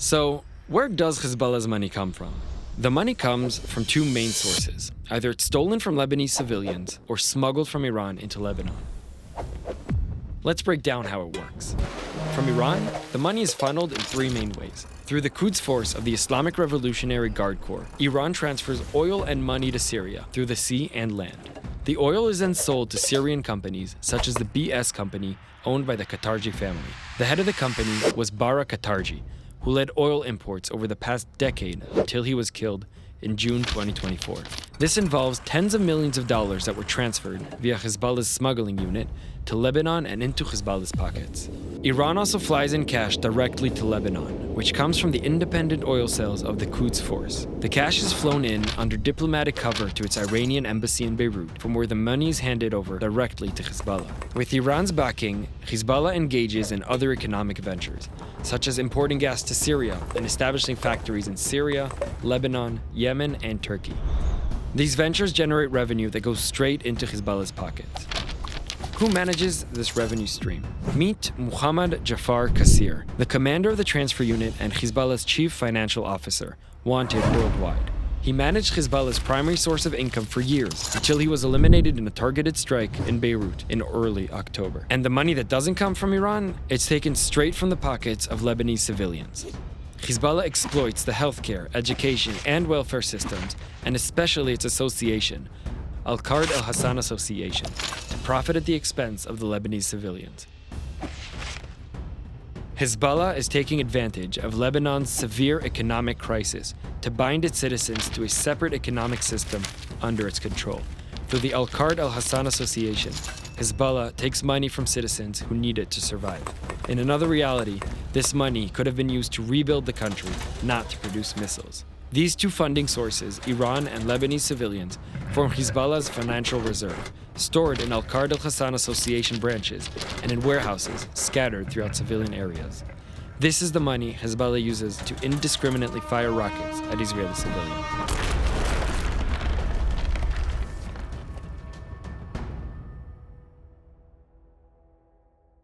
So, where does Hezbollah's money come from? The money comes from two main sources. Either it's stolen from Lebanese civilians or smuggled from Iran into Lebanon. Let's break down how it works. From Iran, the money is funneled in three main ways. Through the Quds Force of the Islamic Revolutionary Guard Corps, Iran transfers oil and money to Syria through the sea and land. The oil is then sold to Syrian companies, such as the BS company, owned by the Qatarji family. The head of the company was Bara Qatarji, who led oil imports over the past decade until he was killed in June 2024. This involves tens of millions of dollars that were transferred via Hezbollah's smuggling unit to Lebanon and into Hezbollah's pockets. Iran also flies in cash directly to Lebanon, which comes from the independent oil sales of the Quds Force. The cash is flown in under diplomatic cover to its Iranian embassy in Beirut, from where the money is handed over directly to Hezbollah. With Iran's backing, Hezbollah engages in other economic ventures, such as importing gas to Syria and establishing factories in Syria, Lebanon, Yemen, and Turkey. These ventures generate revenue that goes straight into Hezbollah's pockets. Who manages this revenue stream? Meet Muhammad Jafar Qasir, the commander of the transfer unit and Hezbollah's chief financial officer, wanted worldwide. He managed Hezbollah's primary source of income for years, until he was eliminated in a targeted strike in Beirut in early October. And the money that doesn't come from Iran, it's taken straight from the pockets of Lebanese civilians. Hezbollah exploits the healthcare, education, and welfare systems, and especially its association, Al-Qard al-Hassan Association, to profit at the expense of the Lebanese civilians. Hezbollah is taking advantage of Lebanon's severe economic crisis to bind its citizens to a separate economic system under its control. Through the Al-Qard al-Hassan Association, Hezbollah takes money from citizens who need it to survive. In another reality, this money could have been used to rebuild the country, not to produce missiles. These two funding sources, Iran and Lebanese civilians, form Hezbollah's financial reserve, stored in Al-Qard al-Hassan Association branches and in warehouses scattered throughout civilian areas. This is the money Hezbollah uses to indiscriminately fire rockets at Israeli civilians.